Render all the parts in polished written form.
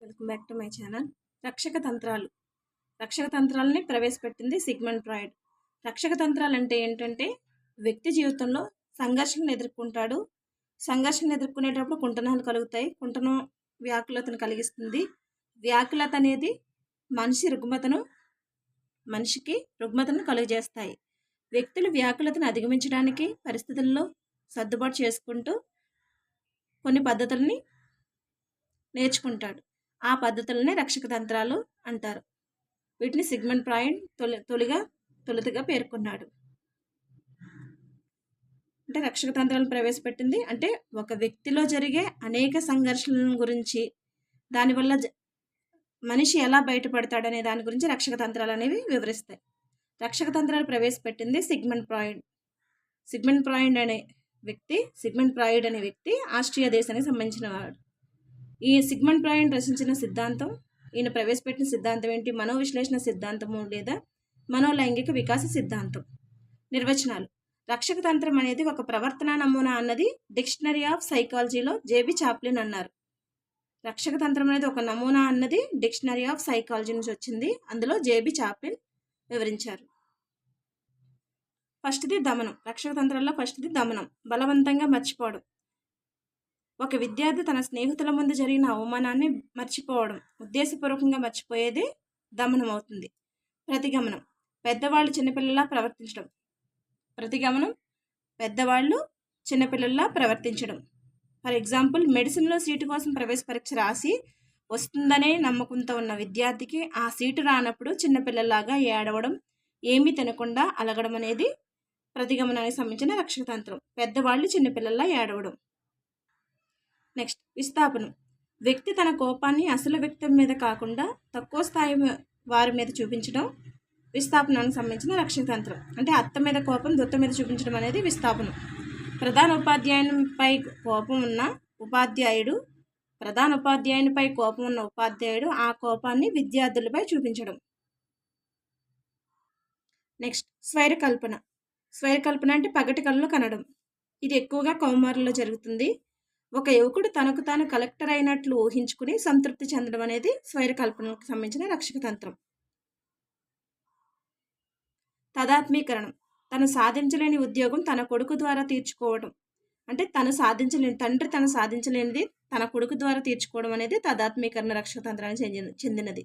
Welcome back to my channel. రక్షక తంత్రాలు రక్షక తంత్రాలని ప్రవేశపెట్టింది సిగ్మండ్ ఫ్రాయిడ్. రక్షక తంత్రాలు అంటే ఏంటంటే, వ్యక్తి జీవితంలో సంఘర్షణను ఎదుర్కొంటాడు. సంఘర్షణను ఎదుర్కొనేటప్పుడు కుంటనాలు కలుగుతాయి. కుంటనం వ్యాకులతను కలిగిస్తుంది. వ్యాకులత అనేది మనిషికి రుగ్మతను కలుగజేస్తాయి. వ్యక్తులు వ్యాకులతను అధిగమించడానికి పరిస్థితుల్లో సర్దుబాటు చేసుకుంటూ కొన్ని పద్ధతుల్ని నేర్చుకుంటాడు. ఆ పద్ధతులనే రక్షక తంత్రాలు అంటారు. వీటిని సిగ్మండ్ ఫ్రాయిడ్ తొలుతగా పేర్కొన్నాడు. అంటే రక్షక తంత్రాలను ప్రవేశపెట్టింది అంటే ఒక వ్యక్తిలో జరిగే అనేక సంఘర్షణల గురించి, దానివల్ల మనిషి ఎలా బయటపడతాడనే దాని గురించి రక్షక తంత్రాలు అనేవి వివరిస్తాయి. రక్షక తంత్రాలు ప్రవేశపెట్టింది సిగ్మండ్ ఫ్రాయిడ్. సిగ్మండ్ ఫ్రాయిడ్ అనే వ్యక్తి ఆస్ట్రియా దేశానికి సంబంధించిన వాడు. ఈ సిగ్మండ్ ఫ్రాయిడ్ రచించిన సిద్ధాంతం, ఈయన ప్రవేశపెట్టిన సిద్ధాంతం ఏంటి? మనోవిశ్లేషణ సిద్ధాంతము లేదా మనోలైంగిక వికాస సిద్ధాంతం. నిర్వచనాలు: రక్షక తంత్రం అనేది ఒక ప్రవర్తన నమూనా అన్నది డిక్షనరీ ఆఫ్ సైకాలజీలో జేబీ చాప్లిన్ అన్నారు. రక్షక తంత్రం అనేది ఒక నమూనా అన్నది డిక్షనరీ ఆఫ్ సైకాలజీ నుంచి వచ్చింది. అందులో జేబీ చాప్లిన్ వివరించారు. ఫస్ట్ది దమనం. రక్షక తంత్రాల్లో ఫస్ట్ది దమనం, బలవంతంగా మర్చిపోవడం. ఒక విద్యార్థి తన స్నేహితుల ముందు జరిగిన అవమానాన్ని మర్చిపోవడం, ఉద్దేశపూర్వకంగా మర్చిపోయేది దమనం అవుతుంది. ప్రతిగమనం: పెద్దవాళ్ళు చిన్నపిల్లలా ప్రవర్తించడం. ఫర్ ఎగ్జాంపుల్, మెడిసిన్లో సీటు కోసం ప్రవేశ పరీక్ష రాసి వస్తుందనే నమ్మకంతో ఉన్న విద్యార్థికి ఆ సీటు రానప్పుడు చిన్నపిల్లలాగా ఏడవడం, ఏమీ తినకుండా అలగడం అనేది ప్రతిగమనానికి సంబంధించిన రక్షక తంత్రం. పెద్దవాళ్ళు చిన్నపిల్లల్లా ఏడవడం. నెక్స్ట్, విస్థాపనం. వ్యక్తి తన కోపాన్ని అసలు వ్యక్తి మీద కాకుండా తక్కువ స్థాయి వారి మీద చూపించడం విస్థాపనానికి సంబంధించిన రక్షక తంత్రం. అంటే అత్త మీద కోపం దుత్త మీద చూపించడం అనేది విస్థాపనం. ప్రధాన ఉపాధ్యాయునిపై కోపం ఉన్న ఉపాధ్యాయుడు ఆ కోపాన్ని విద్యార్థులపై చూపించడం. నెక్స్ట్, స్వైరకల్పన. స్వైరకల్పన అంటే పగటి కళ్ళు కనడం. ఇది ఎక్కువగా కౌమారుల్లో జరుగుతుంది. ఒక యువకుడు తనకు తాను కలెక్టర్ అయినట్లు ఊహించుకుని సంతృప్తి చెందడం అనేది స్వైరకల్పనకు సంబంధించిన రక్షక తంత్రం. తదాత్మీకరణం. తను సాధించలేని ఉద్యోగం తన కొడుకు ద్వారా తీర్చుకోవడం. అంటే తండ్రి తను సాధించలేనిది తన కొడుకు ద్వారా తీర్చుకోవడం అనేది తదాత్మీకరణ రక్షక తంత్రానికి చెందినది.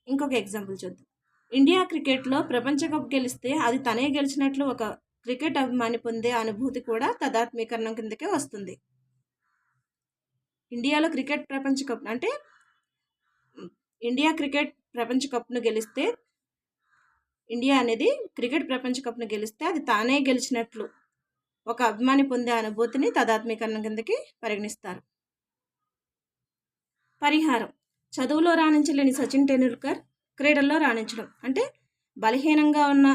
ఇంకొక ఎగ్జాంపుల్ చూద్దాం. ఇండియా క్రికెట్లో ప్రపంచ కప్ గెలిస్తే అది తనే గెలిచినట్లు ఒక క్రికెట్ అభిమాని పొందే అనుభూతి కూడా తదాత్మీకరణం కిందకే వస్తుంది. ఇండియాలో క్రికెట్ ప్రపంచ కప్ అంటే ఇండియా క్రికెట్ ప్రపంచ కప్ను గెలిస్తే, ఇండియా అనేది క్రికెట్ ప్రపంచ కప్ను గెలిస్తే అది తానే గెలిచినట్లు ఒక అభిమాని పొందే అనుభూతిని తదాత్మీకరణం కిందకి పరిగణిస్తారు. పరిహారం: చదువులో రాణించలేని సచిన్ టెండూల్కర్ క్రీడల్లో రాణించడం. అంటే బలహీనంగా ఉన్న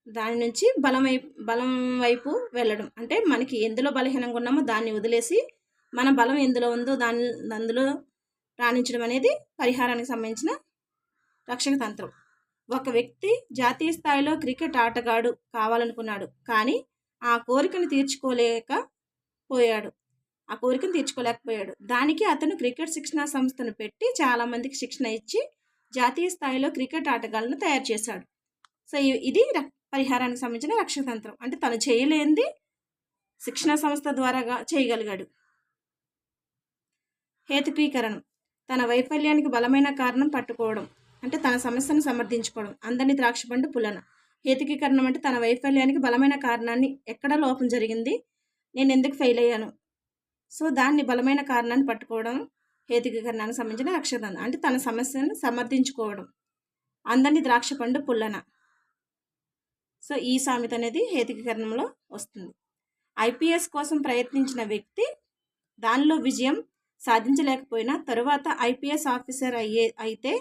దాని నుంచి బలం వైపు వెళ్ళడం. అంటే మనకి ఎందులో బలహీనంగా ఉన్నామో దాన్ని వదిలేసి మన బలం ఎందులో ఉందో అందులో రాణించడం అనేది పరిహారానికి సంబంధించిన రక్షక తంత్రం. ఒక వ్యక్తి జాతీయ స్థాయిలో క్రికెట్ ఆటగాడు కావాలనుకున్నాడు, కానీ ఆ కోరికను తీర్చుకోలేకపోయాడు. దానికి అతను క్రికెట్ శిక్షణా సంస్థను పెట్టి చాలామందికి శిక్షణ ఇచ్చి జాతీయ స్థాయిలో క్రికెట్ ఆటగాళ్లను తయారు చేశాడు. సో ఇది పరిహారానికి సంబంధించిన రక్షక తంత్రం. అంటే తను చేయలేనిది శిక్షణ సంస్థ ద్వారా చేయగలిగాడు. హేతుకీకరణం. తన వైఫల్యానికి బలమైన కారణం పట్టుకోవడం. అంటే తన సమస్యను సమర్థించుకోవడం. అందని ద్రాక్షపండు పులన. హేతుకీకరణం అంటే తన వైఫల్యానికి బలమైన కారణాన్ని, ఎక్కడ లోపం జరిగింది, నేను ఎందుకు ఫెయిల్ అయ్యాను, సో దాన్ని బలమైన కారణాన్ని పట్టుకోవడం హేతుకీకరణానికి సంబంధించిన రక్షక తంత్రం. అంటే తన సమస్యను సమర్థించుకోవడం. అందని ద్రాక్షపండు పుల్లన. సో ఈ సామెత అనేది హేతుకీకరణంలో వస్తుంది. ఐపీఎస్ కోసం ప్రయత్నించిన వ్యక్తి దానిలో విజయం సాధించలేకపోయినా తరువాత ఐపీఎస్ ఆఫీసర్ అయితే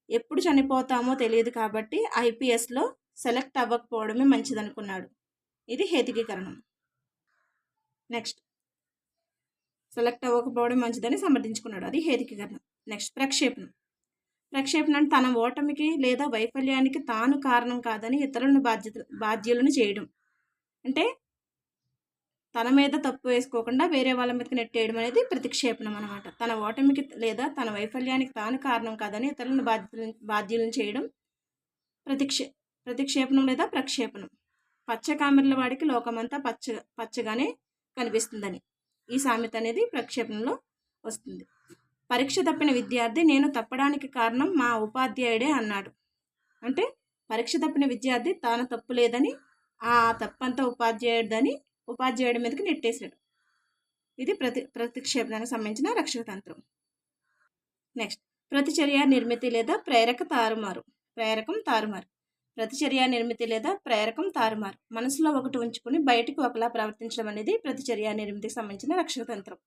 ఎప్పుడు చనిపోతామో తెలియదు కాబట్టి ఐపీఎస్లో సెలెక్ట్ అవ్వకపోవడమే మంచిదనుకున్నాడు. ఇది హేతుకీకరణం. నెక్స్ట్, సెలెక్ట్ అవ్వకపోవడం మంచిదని సమర్థించుకున్నాడు, అది హేతుకీకరణం. నెక్స్ట్, ప్రక్షేపణం. ప్రక్షేపణ అంటే తన ఓటమికి లేదా వైఫల్యానికి తాను కారణం కాదని ఇతరులను బాధ్యులను చేయడం. అంటే తన మీద తప్పు వేసుకోకుండా వేరే వాళ్ళ మీదకి నెట్టేయడం అనేది ప్రతిక్షేపణం అనమాట. తన ఓటమికి లేదా తన వైఫల్యానికి తాను కారణం కాదని ఇతరులను బాధ్యులను చేయడం ప్రతిక్షేపణం లేదా ప్రక్షేపణం. పచ్చకామెర్ల వాడికి లోకమంతా పచ్చగానే కనిపిస్తుందని ఈ సామెత అనేది ప్రక్షేపణలో వస్తుంది. పరీక్ష తప్పిన విద్యార్థి నేను తప్పడానికి కారణం మా ఉపాధ్యాయుడే అన్నాడు. అంటే పరీక్ష తప్పిన విద్యార్థి తాను తప్పు లేదని, ఆ తప్పంతా ఉపాధ్యాయుడి మీదకి నెట్టేశాడు. ఇది ప్రతిక్షేపణానికి సంబంధించిన రక్షక తంత్రం. నెక్స్ట్, ప్రతిచర్య నిర్మితి లేదా ప్రేరకం తారుమారు. ప్రతిచర్య నిర్మితి లేదా ప్రేరకం తారుమారు. మనసులో ఒకటి ఉంచుకుని బయటకు ఒకలా ప్రవర్తించడం అనేది ప్రతిచర్య నిర్మితికి సంబంధించిన రక్షక తంత్రం.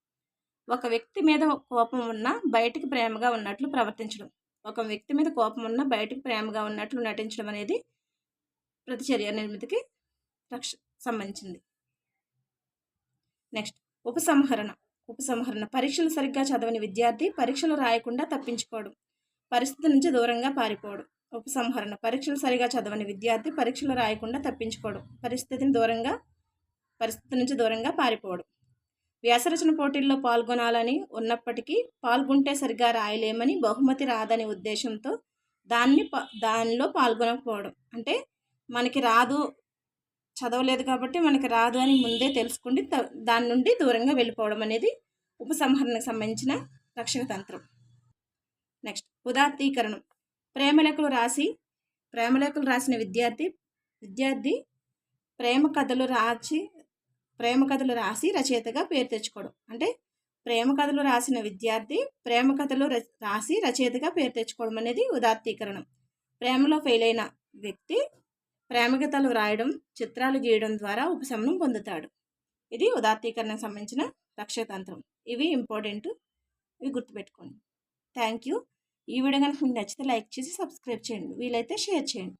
ఒక వ్యక్తి మీద కోపం ఉన్నా బయటికి ప్రేమగా ఉన్నట్లు ప్రవర్తించడం. ఒక వ్యక్తి మీద కోపం ఉన్నా బయటికి ప్రేమగా ఉన్నట్లు నటించడం అనేది ప్రతిచర్య నిర్మితికి సంబంధించింది. నెక్స్ట్, ఉపసంహరణ. పరీక్షలు సరిగ్గా చదవని విద్యార్థి పరీక్షలు రాయకుండా తప్పించుకోవడం, పరిస్థితి నుంచి దూరంగా పారిపోవడం. ఉపసంహరణ. పరీక్షలు సరిగా చదవని విద్యార్థి పరీక్షలు రాయకుండా తప్పించుకోవడం, పరిస్థితి నుంచి దూరంగా పారిపోవడం. వ్యాసరచన పోటీల్లో పాల్గొనాలని ఉన్నప్పటికీ పాల్గొంటే సరిగా రాయలేమని, బహుమతి రాదని ఉద్దేశంతో దానిలో పాల్గొనకపోవడం. అంటే మనకి రాదు, చదవలేదు కాబట్టి మనకి రాదు అని ముందే తెలుసుకుండి దాని నుండి దూరంగా వెళ్ళిపోవడం అనేది ఉపసంహరణకు సంబంధించిన రక్షక తంత్రం. నెక్స్ట్, ఉదాత్తీకరణం. ప్రేమలేఖలు రాసిన విద్యార్థి ప్రేమ కథలు రాసి రచయితగా పేరు తెచ్చుకోవడం. అంటే ప్రేమ కథలు రాసిన విద్యార్థి ప్రేమ కథలు రాసి రచయితగా పేరు తెచ్చుకోవడం అనేది ఉదాత్తీకరణం. ప్రేమలో ఫెయిల్ అయిన వ్యక్తి ప్రేమగీతాలు రాయడం, చిత్రాలు గీయడం ద్వారా ఉపశమనం పొందుతాడు. ఇది ఉదాత్తీకరణకు సంబంధించిన రక్షక తంత్రం. ఇవి ఇంపార్టెంట్, ఇవి గుర్తుపెట్టుకోండి. Thank you. ఈ వీడియో కనుక మీకు నచ్చితే లైక్ చేసి సబ్స్క్రైబ్ చేయండి, వీలైతే షేర్ చేయండి.